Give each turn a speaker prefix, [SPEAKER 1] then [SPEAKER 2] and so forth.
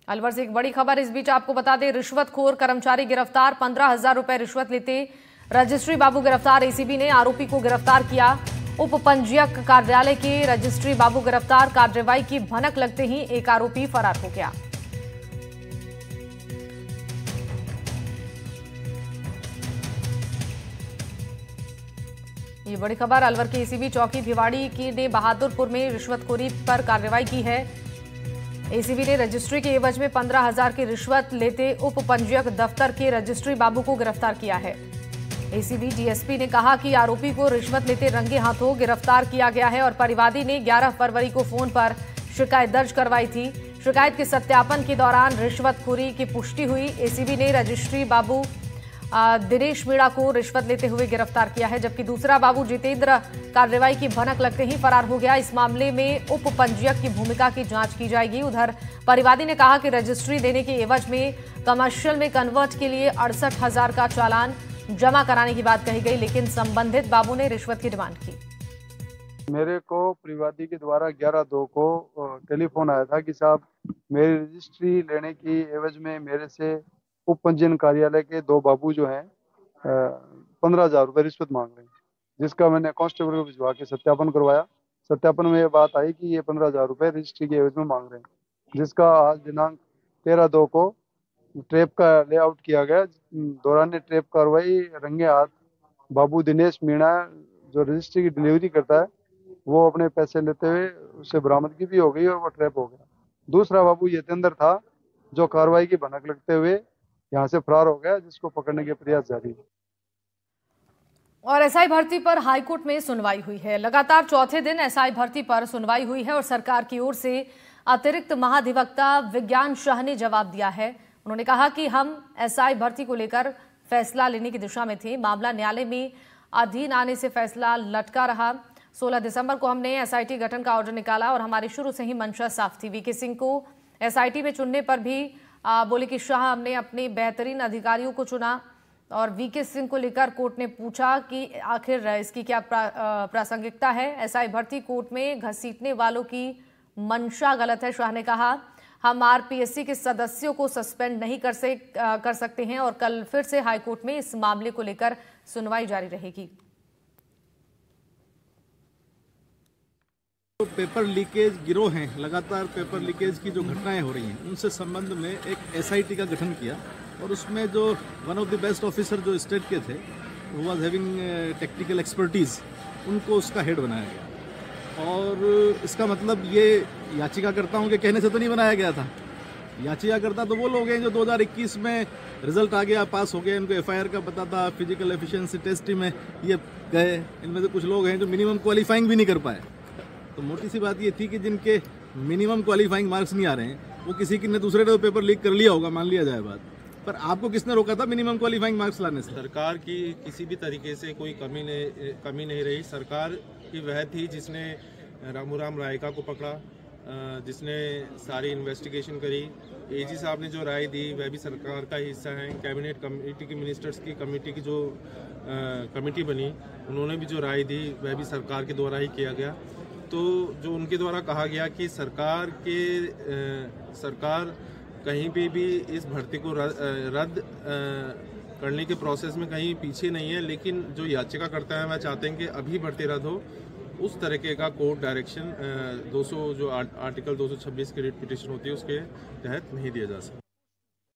[SPEAKER 1] अलवर से एक बड़ी खबर इस बीच आपको बता दें, रिश्वतखोर कर्मचारी गिरफ्तार, 15,000 रुपए रिश्वत लेते रजिस्ट्री बाबू गिरफ्तार। एसीबी ने आरोपी को गिरफ्तार किया। उप पंजीयक कार्यालय के रजिस्ट्री बाबू गिरफ्तार। कार्रवाई की भनक लगते ही एक आरोपी फरार हो गया। ये बड़ी खबर अलवर के एसीबी चौकी भिवाड़ी की ने बहादुरपुर में रिश्वतखोरी पर कार्रवाई की है। एसीबी ने रजिस्ट्री के एवज में 15,000 की रिश्वत लेते उप पंजीयक दफ्तर के रजिस्ट्री बाबू को गिरफ्तार किया है। एसीबी डीएसपी ने कहा कि आरोपी को रिश्वत लेते रंगे हाथों गिरफ्तार किया गया है और परिवादी ने 11 फरवरी को फोन पर शिकायत दर्ज करवाई थी। शिकायत के सत्यापन के दौरान रिश्वतखोरी की पुष्टि हुई। एसीबी ने रजिस्ट्री बाबू दिनेश मीणा को रिश्वत लेते हुए गिरफ्तार किया है, जबकि दूसरा बाबू जितेंद्र कार्रवाई की भनक लगते ही फरार हो गया। इस मामले में उप पंजीयक की भूमिका की जांच की जाएगी। उधर परिवादी ने कहा कि रजिस्ट्री देने के एवज में कमर्शियल में कन्वर्ट के लिए 68,000 का चालान जमा कराने की बात कही गई, लेकिन संबंधित बाबू ने रिश्वत की डिमांड की।
[SPEAKER 2] मेरे को परिवादी के द्वारा 11/2 को टेलीफोन आया था कि साहब मेरी रजिस्ट्री लेने की एवज में मेरे से उप पंजीयन कार्यालय के 2 बाबू जो हैं 15,000 रुपये रिश्वत मांग रहे हैं, जिसका मैंने कांस्टेबल को भिजवा के सत्यापन करवाया। सत्यापन में ये बात आई कि ये 15,000 रुपये रजिस्ट्री के एवज में मांग रहे हैं, जिसका आज दिनांक 13/2 को ट्रैप का लेआउट किया गया। दौरान ट्रैप कार्रवाई रंगे हाथ बाबू दिनेश मीणा जो रजिस्ट्री की डिलीवरी करता है वो अपने पैसे लेते हुए उससे बरामदगी भी हो गई और वो ट्रैप हो गया। दूसरा बाबू जितेंद्र था जो कार्रवाई की भनक लगते हुए यहाँ से फरार हो गया, जिसको पकड़ने के प्रयास जारी है।
[SPEAKER 1] और एसआई भर्ती पर हाईकोर्ट में सुनवाई हुई है। लगातार चौथे दिन एसआई भर्ती पर सुनवाई हुई है और सरकार की ओर से अतिरिक्त महाधिवक्ता विज्ञान शाह ने जवाब दिया है। उन्होंने कहा कि हम एसआई भर्ती को लेकर फैसला लेने की दिशा में थे, मामला न्यायालय में अधीन आने से फैसला लटका रहा। 16 दिसंबर को हमने एसआईटी गठन का ऑर्डर निकाला और हमारी शुरू से ही मंशा साफ थी। वीके सिंह को एसआईटी में चुनने पर भी बोले कि शाह हमने अपने बेहतरीन अधिकारियों को चुना। और वीके सिंह को लेकर कोर्ट ने पूछा कि आखिर इसकी क्या प्रासंगिकता है। एसआई भर्ती कोर्ट में घसीटने वालों की मंशा गलत है। शाह ने कहा हम आरपीएससी के सदस्यों को सस्पेंड नहीं कर सकते हैं और कल फिर से हाईकोर्ट में इस मामले को लेकर सुनवाई जारी रहेगी।
[SPEAKER 3] तो पेपर लीकेज गिरोह हैं, लगातार पेपर लीकेज की जो घटनाएं हो रही हैं उनसे संबंध में एक एसआईटी का गठन किया और उसमें जो one of the best officer जो स्टेट के थे who was having technical expertise, उनको उसका हेड बनाया गया। और इसका मतलब ये याचिकाकर्ताओं के कहने से तो नहीं बनाया गया था। याचिकाकर्ता तो वो लोग हैं जो 2021 में रिजल्ट आ गया, पास हो गए, इनको एफआईआर का पता था, फिजिकल एफिशिएंसी टेस्ट में ये गए। इनमें से कुछ लोग हैं जो मिनिमम क्वालिफाइंग भी नहीं कर पाए। तो मोटी सी बात ये थी कि जिनके मिनिमम क्वालिफाइंग मार्क्स नहीं आ रहे हैं वो किसी की ने दूसरे ने पेपर लीक कर लिया होगा, मान लिया जाए बात, पर आपको किसने रोका था मिनिमम क्वालिफाइंग मार्क्स लाने से?
[SPEAKER 4] सरकार की किसी भी तरीके से कोई कमी नहीं रही। सरकार की वह थी जिसने रामूराम रायका को पकड़ा, जिसने सारी इन्वेस्टिगेशन करी। एजी साहब ने जो राय दी वह भी सरकार का हिस्सा है। कैबिनेट कमेटी की मिनिस्टर्स की कमेटी की जो कमेटी बनी उन्होंने भी जो राय दी वह भी सरकार के द्वारा ही किया गया। तो जो उनके द्वारा कहा गया कि सरकार कहीं पे भी इस भर्ती को रद्द करने के प्रोसेस में कहीं पीछे नहीं है, लेकिन जो याचिका करता है वह चाहते हैं कि अभी भर्ती रद्द हो। उस तरीके का कोर्ट डायरेक्शन 200 जो आर्टिकल 226 की रिट पिटिशन होती है उसके तहत नहीं दिया जा सकता।